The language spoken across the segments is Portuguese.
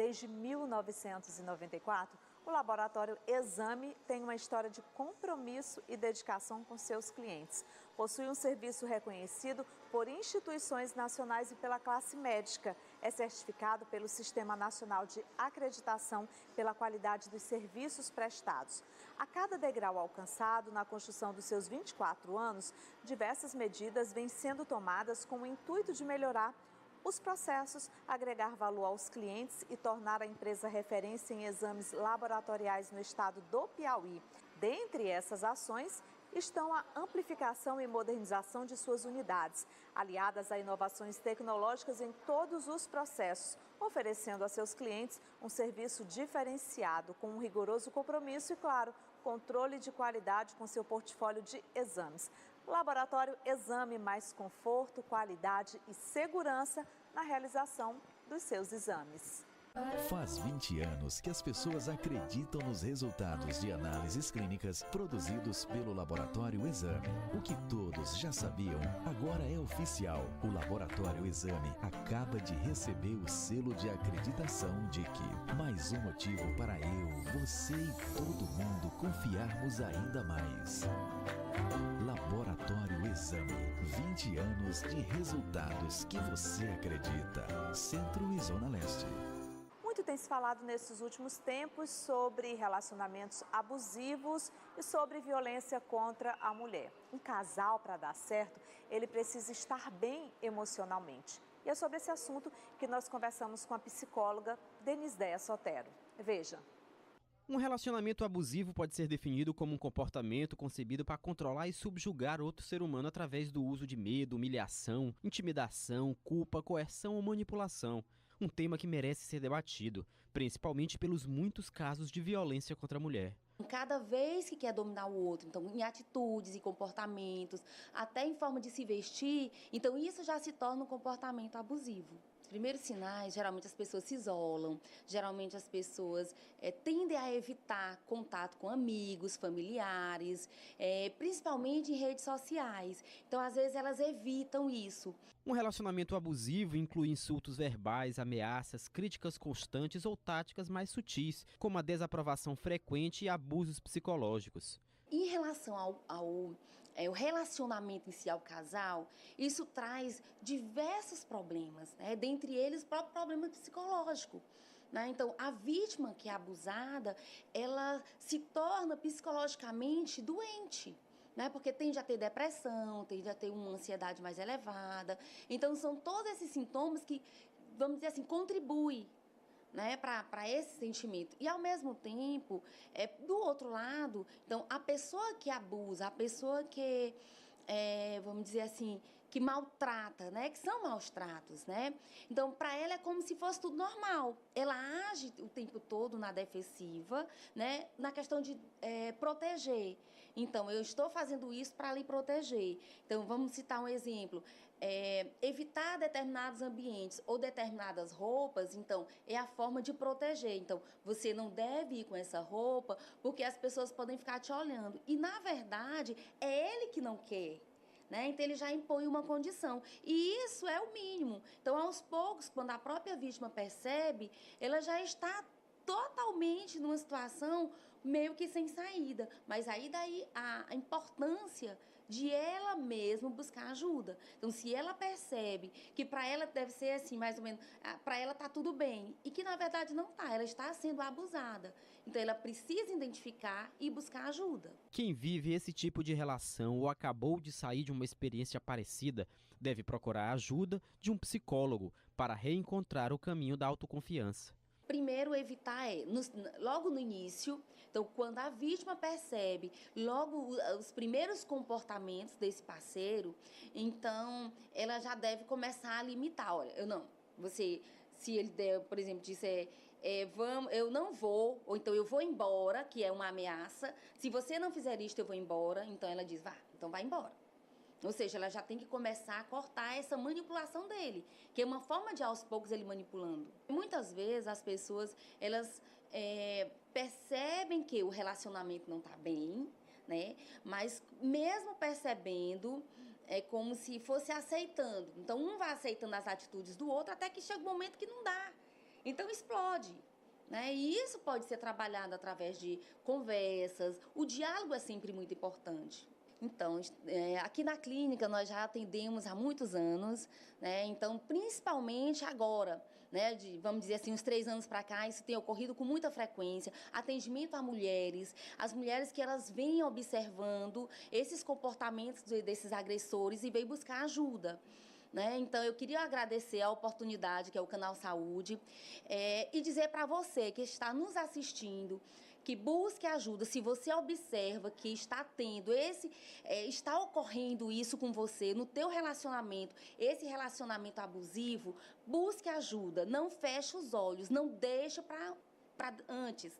Desde 1994, o Laboratório Exame tem uma história de compromisso e dedicação com seus clientes. Possui um serviço reconhecido por instituições nacionais e pela classe médica. É certificado pelo Sistema Nacional de Acreditação pela qualidade dos serviços prestados. A cada degrau alcançado na construção dos seus 24 anos, diversas medidas vêm sendo tomadas com o intuito de melhorar os processos, agregar valor aos clientes e tornar a empresa referência em exames laboratoriais no estado do Piauí. Dentre essas ações estão a amplificação e modernização de suas unidades, aliadas a inovações tecnológicas em todos os processos, oferecendo a seus clientes um serviço diferenciado, com um rigoroso compromisso e, claro, controle de qualidade com seu portfólio de exames. Laboratório Exame, mais conforto, qualidade e segurança na realização dos seus exames. Faz 20 anos que as pessoas acreditam nos resultados de análises clínicas produzidos pelo Laboratório Exame. O que todos já sabiam, agora é oficial. O Laboratório Exame acaba de receber o selo de acreditação de que mais um motivo para você e todo mundo confiarmos ainda mais. Laboratório Exame, 20 anos de resultados que você acredita. Centro e Zona Leste. Muito tem se falado nesses últimos tempos sobre relacionamentos abusivos e sobre violência contra a mulher. Um casal, para dar certo, ele precisa estar bem emocionalmente. E é sobre esse assunto que nós conversamos com a psicóloga Denisdéia Sotero. Veja. Um relacionamento abusivo pode ser definido como um comportamento concebido para controlar e subjugar outro ser humano através do uso de medo, humilhação, intimidação, culpa, coerção ou manipulação. Um tema que merece ser debatido, principalmente pelos muitos casos de violência contra a mulher. Cada vez que quer dominar o outro, então em atitudes e comportamentos, até em forma de se vestir, então isso já se torna um comportamento abusivo. Os primeiros sinais, geralmente as pessoas se isolam, geralmente as pessoas tendem a evitar contato com amigos, familiares, principalmente em redes sociais. Então, às vezes, elas evitam isso. Um relacionamento abusivo inclui insultos verbais, ameaças, críticas constantes ou táticas mais sutis, como a desaprovação frequente e abusos psicológicos. Em relação ao relacionamento em si, ao casal, isso traz diversos problemas, né? Dentre eles o próprio problema psicológico. Né? Então, a vítima que é abusada, ela se torna psicologicamente doente. Né? Porque tende a ter depressão, tende a ter uma ansiedade mais elevada. Então, são todos esses sintomas que, vamos dizer assim, contribuem, né, para esse sentimento. E, ao mesmo tempo, do outro lado, então, a pessoa que abusa, a pessoa que, vamos dizer assim, que maltrata, né, que são maus tratos, né? Então, para ela é como se fosse tudo normal. Ela age o tempo todo na defensiva, né, na questão de proteger. Então, eu estou fazendo isso para lhe proteger. Então, vamos citar um exemplo. Evitar determinados ambientes ou determinadas roupas, então, é a forma de proteger. Então, você não deve ir com essa roupa porque as pessoas podem ficar te olhando. E, na verdade, é ele que não quer. Né? Então, ele já impõe uma condição. E isso é o mínimo. Então, aos poucos, quando a própria vítima percebe, ela já está totalmente numa situação meio que sem saída. Mas aí daí a importância de ela mesma buscar ajuda. Então, se ela percebe que para ela deve ser assim, mais ou menos, para ela tá tudo bem, e que na verdade não tá, ela está sendo abusada. Então, ela precisa identificar e buscar ajuda. Quem vive esse tipo de relação ou acabou de sair de uma experiência parecida deve procurar a ajuda de um psicólogo para reencontrar o caminho da autoconfiança. Primeiro, evitar logo no início, então quando a vítima percebe logo os primeiros comportamentos desse parceiro, então ela já deve começar a limitar. Olha, se ele der, por exemplo, disser, eu não vou, ou então eu vou embora, que é uma ameaça, se você não fizer isto eu vou embora, então ela diz, então vai embora. Ou seja, ela já tem que começar a cortar essa manipulação dele, que é uma forma de, aos poucos, ele manipulando. Muitas vezes as pessoas, elas percebem que o relacionamento não está bem, né? Mas mesmo percebendo, é como se fosse aceitando. Então, um vai aceitando as atitudes do outro até que chega um momento que não dá. então explode. Né? E isso pode ser trabalhado através de conversas, o diálogo é sempre muito importante. Então, aqui na clínica nós já atendemos há muitos anos, né? Então, principalmente agora, né? Vamos dizer assim, uns 3 anos para cá, isso tem ocorrido com muita frequência, atendimento a mulheres, as mulheres que elas vêm observando esses comportamentos desses agressores e vêm buscar ajuda. Né? Então, eu queria agradecer a oportunidade, que é o Canal Saúde, e dizer para você que está nos assistindo, que busque ajuda. Se você observa que está tendo está ocorrendo isso com você, no teu relacionamento, esse relacionamento abusivo, busque ajuda. Não feche os olhos, não deixe para antes.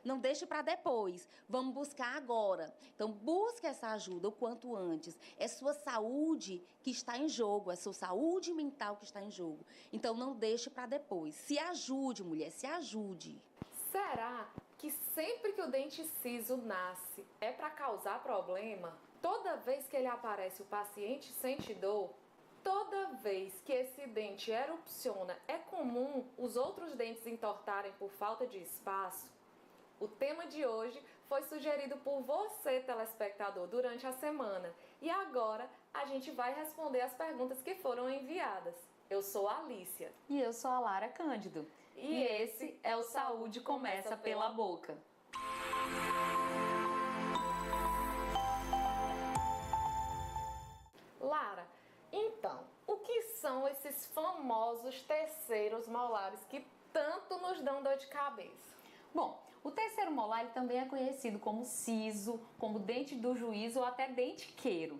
Não deixe para depois, vamos buscar agora. Então, busque essa ajuda o quanto antes. É sua saúde que está em jogo, é sua saúde mental que está em jogo. Então, não deixe para depois. Se ajude, mulher, se ajude. Será que sempre que o dente ciso nasce é para causar problema? Toda vez que ele aparece, o paciente sente dor? Toda vez que esse dente erupciona, é comum os outros dentes entortarem por falta de espaço? O tema de hoje foi sugerido por você, telespectador, durante a semana. E agora a gente vai responder as perguntas que foram enviadas. Eu sou a Alícia. E eu sou a Lara Cândido. E esse é o Saúde Começa pela Boca. Lara, então, o que são esses famosos terceiros molares que tanto nos dão dor de cabeça? Bom, o terceiro molar ele também é conhecido como siso, como dente do juízo ou até dentiqueiro.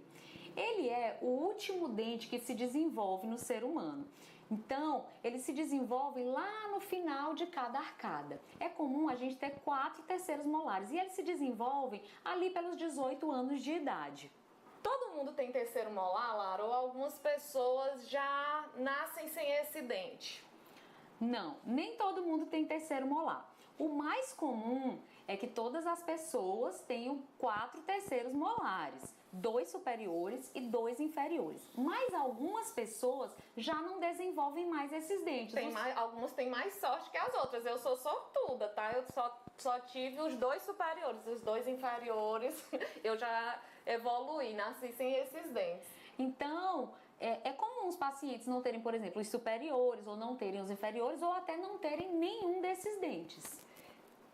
Ele é o último dente que se desenvolve no ser humano. Então, ele se desenvolve lá no final de cada arcada. É comum a gente ter 4 terceiros molares e eles se desenvolvem ali pelos 18 anos de idade. Todo mundo tem terceiro molar, Lara, ou algumas pessoas já nascem sem esse dente? Não, nem todo mundo tem terceiro molar. O mais comum é que todas as pessoas tenham 4 terceiros molares, 2 superiores e 2 inferiores. Mas algumas pessoas já não desenvolvem mais esses dentes. Algumas têm mais sorte que as outras. Eu sou sortuda, tá? Eu só tive os 2 superiores, os 2 inferiores. Eu já evoluí, nasci sem esses dentes. Então, é comum os pacientes não terem, por exemplo, os superiores, ou não terem os inferiores, ou até não terem nenhum desses dentes.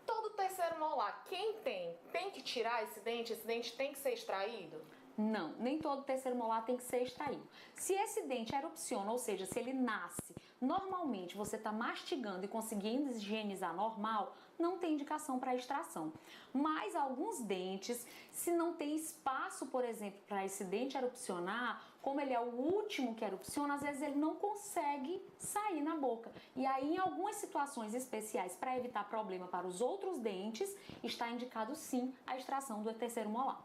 Todo terceiro molar, quem tem que tirar esse dente? Esse dente tem que ser extraído? Não, nem todo terceiro molar tem que ser extraído. Se esse dente erupciona, ou seja, se ele nasce, normalmente você está mastigando e conseguindo higienizar normal, não tem indicação para extração. Mas alguns dentes, se não tem espaço, por exemplo, para esse dente erupcionar, como ele é o último que erupciona, às vezes ele não consegue sair na boca. E aí, em algumas situações especiais, para evitar problema para os outros dentes, está indicado sim a extração do terceiro molar.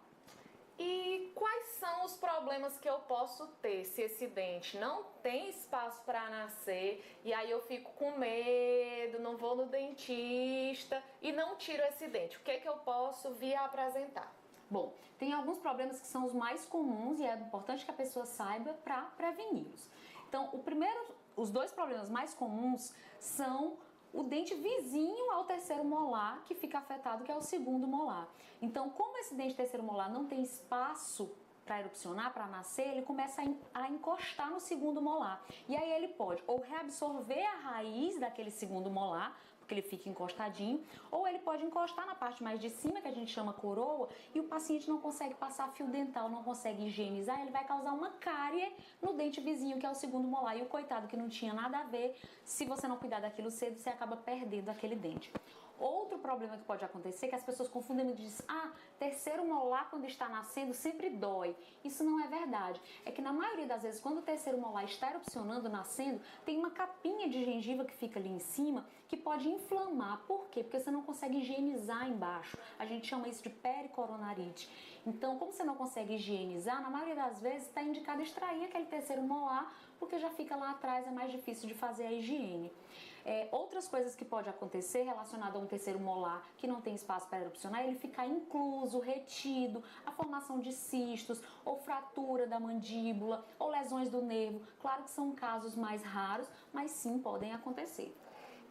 E quais são os problemas que eu posso ter se esse dente não tem espaço para nascer e aí eu fico com medo, não vou no dentista e não tiro esse dente? O que é que eu posso vir a apresentar? Bom, tem alguns problemas que são os mais comuns e é importante que a pessoa saiba para preveni-los. Então, os 2 problemas mais comuns são o dente vizinho ao terceiro molar que fica afetado, que é o segundo molar. Então, como esse dente terceiro molar não tem espaço para erupcionar, para nascer, ele começa a encostar no segundo molar. E aí ele pode ou reabsorver a raiz daquele segundo molar, porque ele fica encostadinho, ou ele pode encostar na parte mais de cima, que a gente chama coroa, e o paciente não consegue passar fio dental, não consegue higienizar, ele vai causar uma cárie no dente vizinho, que é o segundo molar, e o coitado que não tinha nada a ver, se você não cuidar daquilo cedo, você acaba perdendo aquele dente. Outro problema que pode acontecer é que as pessoas confundem muito e dizem, terceiro molar quando está nascendo sempre dói. Isso não é verdade. É que na maioria das vezes, quando o terceiro molar está erupcionando, nascendo, tem uma capinha de gengiva que fica ali em cima que pode inflamar. Por quê? Porque você não consegue higienizar embaixo. A gente chama isso de pericoronarite. Então, como você não consegue higienizar, na maioria das vezes está indicado extrair aquele terceiro molar, porque já fica lá atrás, é mais difícil de fazer a higiene. Outras coisas que pode acontecer relacionado a um terceiro molar que não tem espaço para erupcionar, ele ficar incluso, retido, a formação de cistos, ou fratura da mandíbula, ou lesões do nervo. Claro que são casos mais raros, mas sim podem acontecer.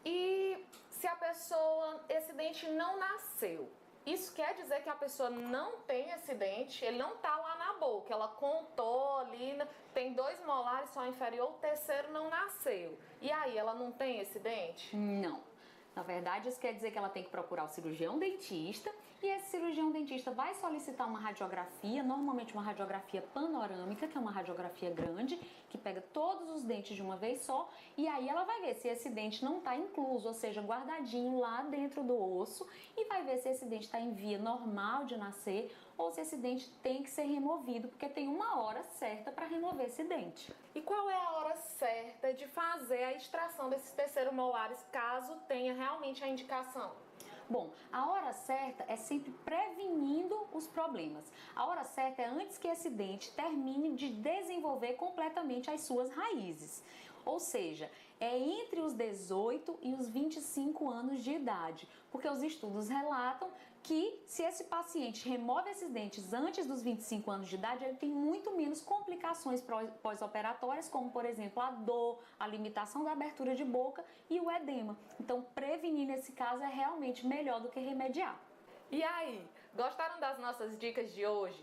E se a pessoa, esse dente não nasceu, isso quer dizer que a pessoa não tem esse dente, ele não tá lá na boca, ela contou ali, tem 2 molares só inferior, o terceiro não nasceu. E aí, ela não tem esse dente? Não. Na verdade, isso quer dizer que ela tem que procurar o cirurgião dentista e esse cirurgião dentista vai solicitar uma radiografia, normalmente uma radiografia panorâmica, que é uma radiografia grande, que pega todos os dentes de uma vez só, e aí ela vai ver se esse dente não está incluso, ou seja, guardadinho lá dentro do osso, e vai ver se esse dente está em via normal de nascer ou se esse dente tem que ser removido, porque tem uma hora certa para remover esse dente. E qual é a hora certa de fazer a extração desses terceiros molares, caso tenha realmente a indicação? Bom, a hora certa é sempre prevenindo os problemas. A hora certa é antes que esse dente termine de desenvolver completamente as suas raízes. Ou seja, é entre os 18 e os 25 anos de idade, porque os estudos relatam que se esse paciente remove esses dentes antes dos 25 anos de idade, ele tem muito menos complicações pós-operatórias, como, por exemplo, a dor, a limitação da abertura de boca e o edema. Então, prevenir nesse caso é realmente melhor do que remediar. E aí, gostaram das nossas dicas de hoje?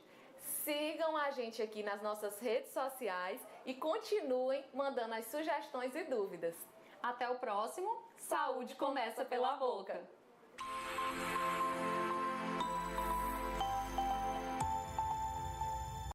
Sigam a gente aqui nas nossas redes sociais e continuem mandando as sugestões e dúvidas. Até o próximo. Saúde começa pela boca!